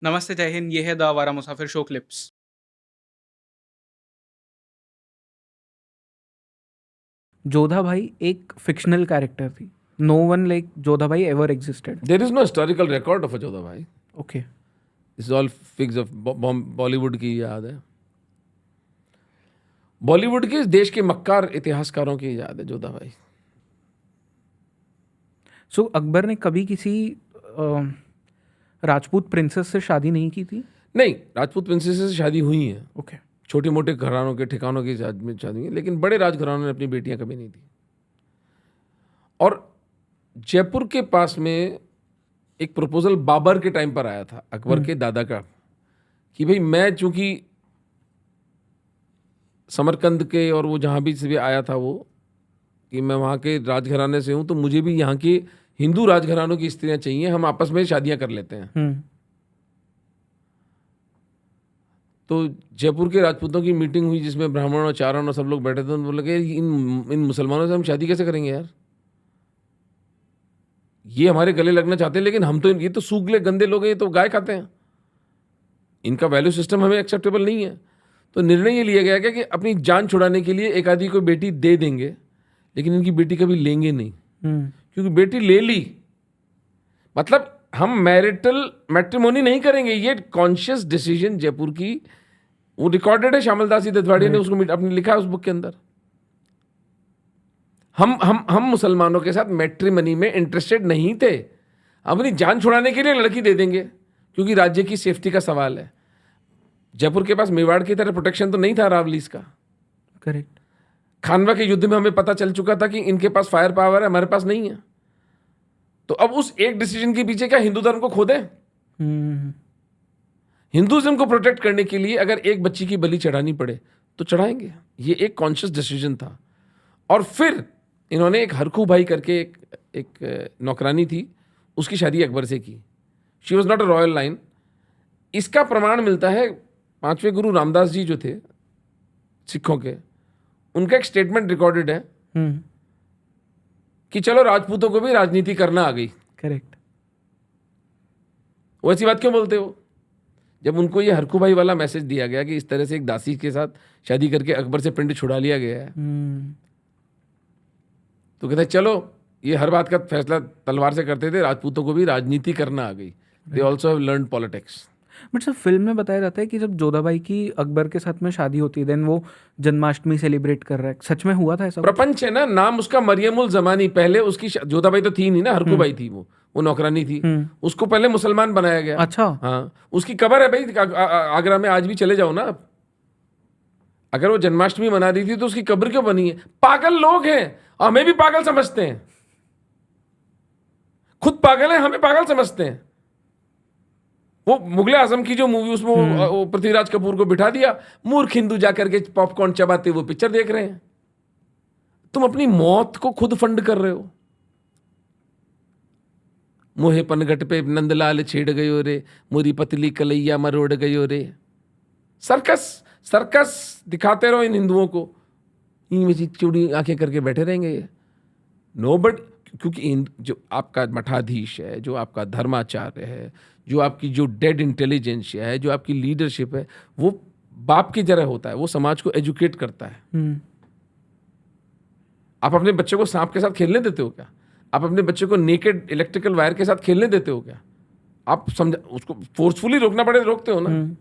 नमस्ते, जय हिंद। ये है द आवारा मुसाफिर शो क्लिप्स। जोधा भाई एक फिक्शनल कैरेक्टर थी। नो वन लाइक जोधा भाई ever existed. There is no historical record of Ajoda Bhai. Okay. This is all figs of Bollywood की याद है। बॉलीवुड के इस देश के मक्कार इतिहासकारों की याद है जोधा भाई। सो अकबर ने कभी किसी राजपूत प्रिंसेस से शादी नहीं की थी? नहीं, राजपूत प्रिंसेस से शादी हुई है, ओके। छोटे मोटे घरानों के ठिकानों की शादी हुई है, लेकिन बड़े राजघरानों ने अपनी बेटियां कभी नहीं दी। और जयपुर के पास में एक प्रपोजल बाबर के टाइम पर आया था, अकबर के दादा का, कि भाई मैं चूंकि समरकंद के और वो जहाँ भी से भी आया था वो, कि मैं वहाँ के राजघराने से हूँ, तो मुझे भी यहाँ के हिंदू राजघरानों की स्त्रियां चाहिए, हम आपस में शादियां कर लेते हैं। तो जयपुर के राजपूतों की मीटिंग हुई जिसमें ब्राह्मण और चारण और सब लोग बैठे थे। तो बोले कि इन मुसलमानों से हम शादी कैसे करेंगे यार, ये हमारे गले लगना चाहते हैं, लेकिन हम तो ये तो सूगले गंदे लोग हैं, ये तो गाय खाते हैं, इनका वैल्यू सिस्टम हमें एक्सेप्टेबल नहीं है। तो निर्णय ये लिया गया कि अपनी जान छुड़ाने के लिए एक आदि को बेटी दे देंगे, लेकिन इनकी बेटी कभी लेंगे नहीं, क्योंकि बेटी ले ली मतलब हम मैट्रिमोनी नहीं करेंगे। ये कॉन्शियस डिसीजन जयपुर की, वो रिकॉर्डेड है, श्यामलदास जी दत्वाड़िया ने उसको अपने लिखा है उस बुक के अंदर। हम मुसलमानों के साथ मैट्रिमनी में इंटरेस्टेड नहीं थे, अपनी जान छुड़ाने के लिए लड़की दे देंगे, क्योंकि राज्य की सेफ्टी का सवाल है। जयपुर के पास मेवाड़ की तरह प्रोटेक्शन तो नहीं था रावलीस का। करेक्ट। खानवा के युद्ध में हमें पता चल चुका था कि इनके पास फायर पावर है, हमारे पास नहीं है। तो अब उस एक डिसीजन के पीछे क्या हिंदू धर्म को खो दें? हिंदुइज्म को प्रोटेक्ट करने के लिए अगर एक बच्ची की बलि चढ़ानी पड़े तो चढ़ाएंगे, ये एक कॉन्शियस डिसीजन था। और फिर इन्होंने एक हरखू भाई करके एक नौकरानी थी, उसकी शादी अकबर से की। She was not a royal line. इसका प्रमाण मिलता है, पांचवें गुरु रामदास जी जो थे सिखों के, उनका एक स्टेटमेंट रिकॉर्डेड है कि चलो राजपूतों को भी राजनीति करना आ गई। करेक्ट। वो ऐसी बात क्यों बोलते हो? जब उनको ये हरखू भाई वाला मैसेज दिया गया कि इस तरह से एक दासी के साथ शादी करके अकबर से पिंड छुड़ा लिया गया है, तो कहते चलो, ये हर बात का फैसला तलवार से करते थे, राजपूतों को भी राजनीति करना आ गई। They also have learn politics. But sir film में बताया जाता है कि जब जोधा भाई की अकबर के साथ में शादी होती है, देन वो जन्माष्टमी सेलिब्रेट कर रहा है। सच में हुआ था ऐसा? प्रपंच है ना, नाम उसका मरियमुल जमानी। पहले उसकी जोधा भाई तो थी नहीं ना, हरखू भाई थी, वो नौकरानी थी। उसको पहले मुसलमान बनाया गया। अच्छा। हाँ, उसकी कब्र है भाई आगरा में, आज भी चले जाओ ना आप। अगर वो जन्माष्टमी मना रही थी तो उसकी कब्र क्यों बनी है? पागल लोग हैं, हमें भी पागल समझते हैं, खुद पागल है, हमें पागल समझते हैं। वो मुगले आजम की जो मूवी, उसमें वो पृथ्वीराज कपूर को बिठा दिया, मूर्ख हिंदू जाकर के पॉपकॉर्न चबाते वो पिक्चर देख रहे हैं। तुम अपनी मौत को खुद फंड कर रहे हो। मोहे पनघट पे नंदलाल छेड़ गयो रे, मोरी पतली कलैया मरोड़ गयो रे। सर्कस सर्कस दिखाते रहो इन हिंदुओं को, इनमें चूड़ी आंखें करके बैठे रहेंगे ये। नो बट क्योंकि जो आपका मठाधीश है, जो आपका धर्माचार्य है, जो आपकी जो डेड इंटेलिजेंसिया है, जो आपकी लीडरशिप है, वो बाप की तरह होता है, वो समाज को एजुकेट करता है। आप अपने बच्चे को सांप के साथ खेलने देते हो क्या? आप अपने बच्चे को नेकेड इलेक्ट्रिकल वायर के साथ खेलने देते हो क्या? आप समझ, उसको फोर्सफुली रोकना पड़े रोकते हो ना।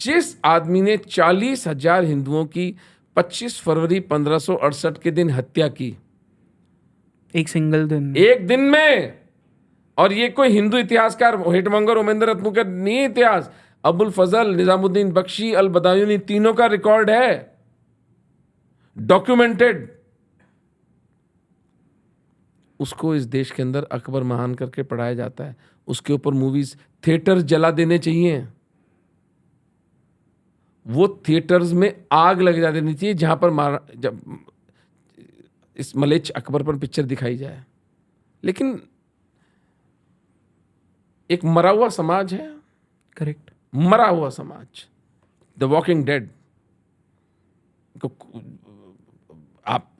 जिस आदमी ने 40,000 हिंदुओं की 25 फरवरी 1568 के दिन हत्या की, एक सिंगल दिन, एक दिन में, और ये कोई हिंदू इतिहासकार हेटमोंगर उमेंद्र रत्नू का नहीं इतिहास, अबुल फजल, निजामुद्दीन बख्शी, अल बदायूनी, तीनों का रिकॉर्ड है, डॉक्यूमेंटेड। उसको इस देश के अंदर अकबर महान करके पढ़ाया जाता है, उसके ऊपर मूवीज, थिएटर जला देने चाहिए। वो थिएटर्स में आग लग जा देनी चाहिए जहां पर जब इस मलेच्छ अकबर पर पिक्चर दिखाई जाए। लेकिन एक मरा हुआ समाज है। करेक्ट। मरा हुआ समाज, द वॉकिंग डेड। आप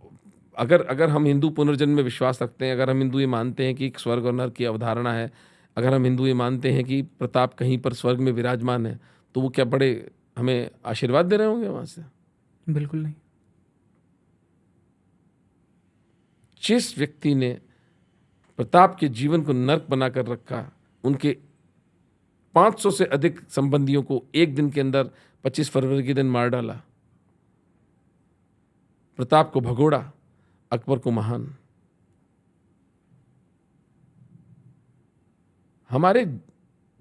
अगर हम हिंदू पुनर्जन्म में विश्वास रखते हैं, अगर हम हिंदू ये मानते हैं कि एक स्वर्ग और नरक की अवधारणा है, अगर हम हिंदू ये मानते हैं कि प्रताप कहीं पर स्वर्ग में विराजमान है, तो वो क्या बड़े हमें आशीर्वाद दे रहे होंगे वहाँ से? बिल्कुल नहीं। जिस व्यक्ति ने प्रताप के जीवन को नर्क बनाकर रखा, उनके 500 से अधिक संबंधियों को एक दिन के अंदर 25 फरवरी के दिन मार डाला, प्रताप को भगोड़ा, अकबर को महान। हमारे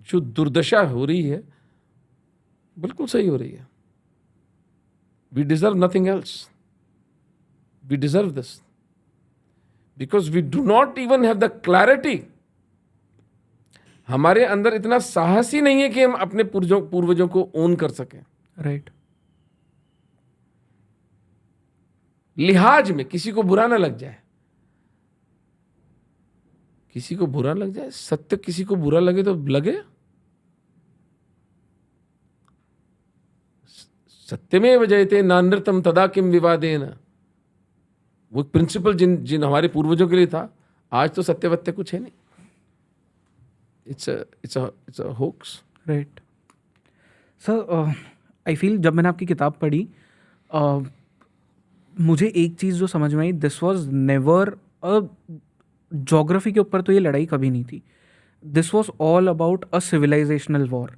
जो दुर्दशा हो रही है बिल्कुल सही हो रही है। We deserve nothing else, we deserve this because we do not even have the clarity. हमारे अंदर इतना साहस ही नहीं है कि हम अपने पूर्वजों को ओन कर सकें। राइट। लिहाज में किसी को बुरा ना लग जाए, किसी को बुरा लग जाए, सत्य किसी को बुरा लगे तो लगे। सत्यमेव जयते नानृतम तदा किम विवादेन, वो प्रिंसिपल जिन हमारे पूर्वजों के लिए था, आज तो सत्यवत्य कुछ है नहीं। It's a hoax. Right sir, I feel जब मैंने आपकी किताब पढ़ी, मुझे एक चीज़ जो समझ में आई, this was never a geography के ऊपर तो ये लड़ाई कभी नहीं थी। This was all about a civilisational war.